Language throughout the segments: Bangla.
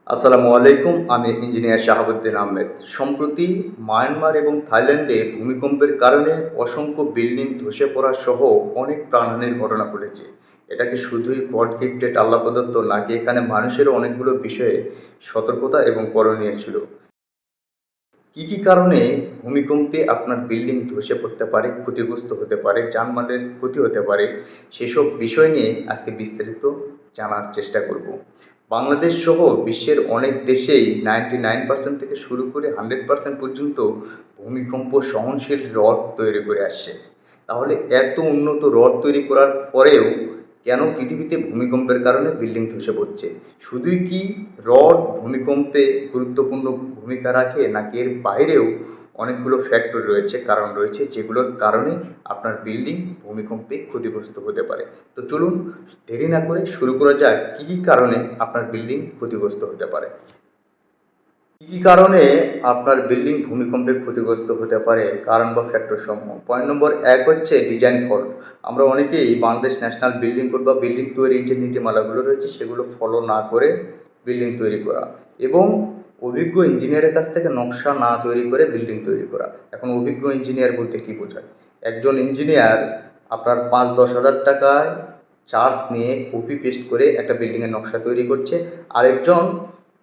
আসসালামু আলাইকুম। আমি ইঞ্জিনিয়ার শাহাবুদ্দিন আহমেদ। সম্প্রতি মায়ানমার এবং থাইল্যান্ডে ভূমিকম্পের কারণে অসংখ্য বিল্ডিং ধসে পড়া সহ অনেক প্রাণহানির ঘটনা ঘটেছে। এটা কি শুধুই গড গিফটেড আল্লাহ প্রদত্ত, নাকি এখানে মানুষেরও অনেকগুলো বিষয়ে সতর্কতা এবং করণীয় ছিল? কী কারণে ভূমিকম্পে আপনার বিল্ডিং ধসে পড়তে পারে, ক্ষতিগ্রস্ত হতে পারে, যানবাহনের ক্ষতি হতে পারে, সেসব বিষয় নিয়ে আজকে বিস্তারিত জানার চেষ্টা করব। বাংলাদেশ সহ বিশ্বের অনেক দেশেই 99% থেকে শুরু করে 100% পর্যন্ত ভূমিকম্প সহনশীল রড তৈরি করে আসছে। তাহলে এত উন্নত রড তৈরি করার পরেও কেন পৃথিবীতে ভূমিকম্পের কারণে বিল্ডিং ধসে পড়ছে? শুধুই কি রড ভূমিকম্পে গুরুত্বপূর্ণ ভূমিকা রাখে, নাকি এর বাইরেও অনেকগুলো ফ্যাক্টর রয়েছে, কারণ রয়েছে, যেগুলোর কারণে আপনার বিল্ডিং ভূমিকম্পে ক্ষতিগ্রস্ত হতে পারে? তো চলুন দেরি না করে শুরু করা যাক কী কারণে আপনার বিল্ডিং ক্ষতিগ্রস্ত হতে পারে। কী কারণে আপনার বিল্ডিং ভূমিকম্পে ক্ষতিগ্রস্ত হতে পারে, কারণ বা ফ্যাক্টর সমূহ। পয়েন্ট নম্বর 1 হচ্ছে ডিজাইন ফল্ট। আমরা অনেকেই বাংলাদেশ ন্যাশনাল বিল্ডিং কোড বা বিল্ডিং তৈরির যে নীতিমালাগুলো রয়েছে সেগুলো ফলো না করে বিল্ডিং তৈরি করা, এবং অভিজ্ঞ ইঞ্জিনিয়ারের কাছ থেকে নকশা না তৈরি করে বিল্ডিং তৈরি করা। এখন অভিজ্ঞ ইঞ্জিনিয়ার বলতে কী বোঝায়? একজন ইঞ্জিনিয়ার আপনার 5-10 হাজার টাকায় চার্জ নিয়ে কপি পেস্ট করে একটা বিল্ডিংয়ের নকশা তৈরি করছে, আরেকজন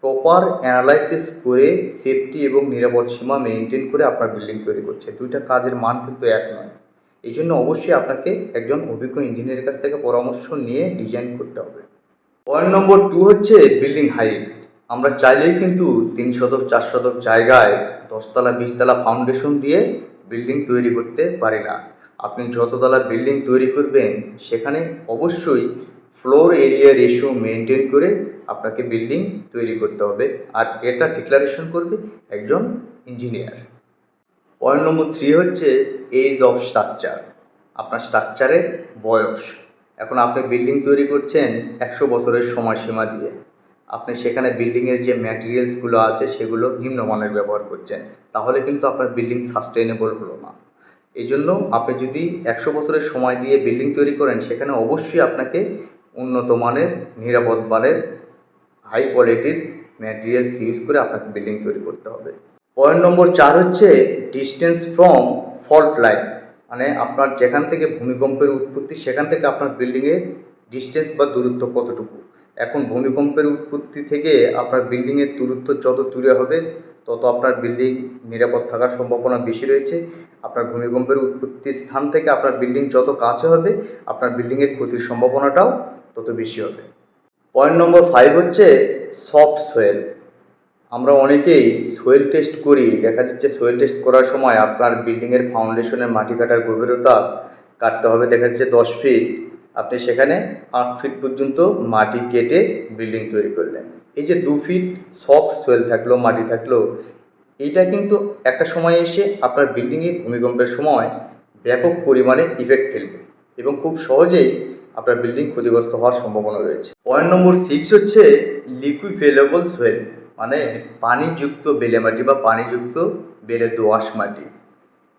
প্রপার অ্যানালাইসিস করে সেফটি এবং নিরাপদ সীমা মেনটেন করে আপনার বিল্ডিং তৈরি করছে। দুইটা কাজের মান কিন্তু এক নয়। এই জন্য অবশ্যই আপনাকে একজন অভিজ্ঞ ইঞ্জিনিয়ারের কাছ থেকে পরামর্শ নিয়ে ডিজাইন করতে হবে। পয়েন্ট নম্বর 2 হচ্ছে বিল্ডিং হাইট। আমরা চাইলেই কিন্তু 3 শতক 4 শতক জায়গায় 10 তলা 20 তলা ফাউন্ডেশন দিয়ে বিল্ডিং তৈরি করতে পারি না। আপনি যততলা বিল্ডিং তৈরি করবেন সেখানে অবশ্যই ফ্লোর এরিয়া রেশিও মেনটেন করে আপনাকে বিল্ডিং তৈরি করতে হবে, আর এটা ডিক্লারেশন করবে একজন ইঞ্জিনিয়ার। পয়েন্ট নম্বর 3 হচ্ছে এজ অফ স্ট্রাকচার। আপনার স্ট্রাকচারের বয়স। এখন আপনি বিল্ডিং তৈরি করছেন 100 বছরের সময়সীমা দিয়ে। আপনি সেখানে বিল্ডিংয়ের যে ম্যাটেরিয়ালসগুলো আছে সেগুলো নিম্নমানের ব্যবহার করছেন, তাহলে কিন্তু আপনার বিল্ডিং সাস্টেইনেবল হলো না। এই জন্য আপনি যদি 100 বছরের সময় দিয়ে বিল্ডিং তৈরি করেন, সেখানে অবশ্যই আপনাকে উন্নত মানের, নিরাপদ মানের, হাই কোয়ালিটির ম্যাটেরিয়ালস ইউজ করে আপনাকে বিল্ডিং তৈরি করতে হবে। পয়েন্ট নম্বর 4 হচ্ছে ডিস্টেন্স ফ্রম ফল্ট লাইন। মানে আপনার যেখান থেকে ভূমিকম্পের উৎপত্তি সেখান থেকে আপনার বিল্ডিংয়ের ডিস্টেন্স বা দূরত্ব কতটুকু। এখন ভূমিকম্পের উৎপত্তি থেকে আপনার বিল্ডিংয়ের দূরত্ব যত দূরে হবে তত আপনার বিল্ডিং নিরাপদ থাকার সম্ভাবনা বেশি রয়েছে। আপনার ভূমিকম্পের উৎপত্তি স্থান থেকে আপনার বিল্ডিং যত কাছে হবে আপনার বিল্ডিংয়ের ক্ষতির সম্ভাবনাটাও তত বেশি হবে। পয়েন্ট নম্বর 5 হচ্ছে সফট সোয়েল। আমরা অনেকেই সোয়েল টেস্ট করি, দেখা যাচ্ছে সোয়েল টেস্ট করার সময় আপনার বিল্ডিংয়ের ফাউন্ডেশনের মাটি কাটার গভীরতা কাটতে হবে, দেখা যাচ্ছে 10 ফিট, আপনি সেখানে 8 ফিট পর্যন্ত মাটি কেটে বিল্ডিং তৈরি করলেন। এই যে 2 ফিট সফট সোয়েল থাকলো, মাটি থাকলো, এইটা কিন্তু একটা সময় এসে আপনার বিল্ডিংয়ে ভূমিকম্পের সময় ব্যাপক পরিমাণে ইফেক্ট ফেলবে এবং খুব সহজেই আপনার বিল্ডিং ক্ষতিগ্রস্ত হওয়ার সম্ভাবনা রয়েছে। পয়েন্ট নম্বর 6 হচ্ছে লিকুইফেলেবল সোয়েল, মানে পানিযুক্ত বেলে মাটি বা পানিযুক্ত বেলে দোআঁশ মাটি।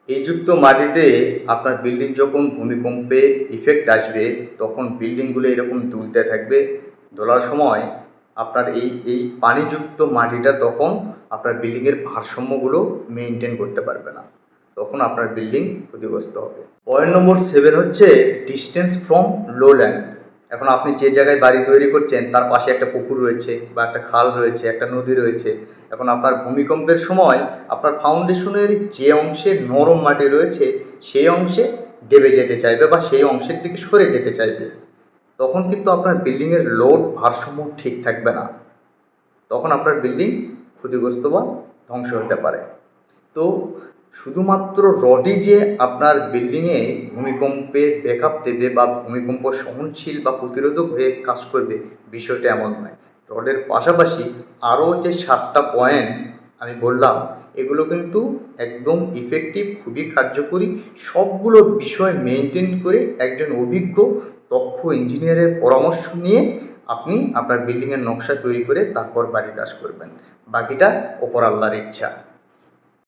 এই যুক্ত মাটিতে আপনার বিল্ডিং যখন ভূমিকম্পে ইফেক্ট আসবে তখন বিল্ডিংগুলো এরকম দুলতে থাকবে। দোলার সময় আপনার এই পানিযুক্ত মাটিটা তখন আপনার বিল্ডিংয়ের ভারসাম্যগুলো মেনটেন করতে পারবে না, তখন আপনার বিল্ডিং ক্ষতিগ্রস্ত হবে। পয়েন্ট নম্বর 7 হচ্ছে ডিস্টেন্স ফ্রম লো ল্যান্ড। এখন আপনি যে জায়গায় বাড়ি তৈরি করছেন তার পাশে একটা পুকুর রয়েছে বা একটা খাল রয়েছে, একটা নদী রয়েছে। এখন আপনার ভূমিকম্পের সময় আপনার ফাউন্ডেশনের যে অংশে নরম মাটি রয়েছে সেই অংশে দেবে যেতে চাইবে বা সেই অংশের দিকে সরে যেতে চাইবে, তখন কিন্তু আপনার বিল্ডিংয়ের লোড ভারসাম্য ঠিক থাকবে না, তখন আপনার বিল্ডিং ক্ষতিগ্রস্ত বা ধ্বংস হতে পারে। তো শুধুমাত্র রডই যে আপনার বিল্ডিংয়ে ভূমিকম্পে ব্যাকআপ দেবে বা ভূমিকম্প সহনশীল বা প্রতিরোধক হয়ে কাজ করবে, বিষয়টা এমন নয়। রডের পাশাপাশি আরও যে 7টা পয়েন্ট আমি বললাম এগুলো কিন্তু একদম ইফেক্টিভ, খুবই কার্যকরী। সবগুলো বিষয় মেনটেন করে একজন অভিজ্ঞ দক্ষ ইঞ্জিনিয়ারের পরামর্শ নিয়ে আপনি আপনার বিল্ডিংয়ের নকশা তৈরি করে তারপর বাড়ির কাজ করবেন। বাকিটা ওপর আল্লাহর ইচ্ছা।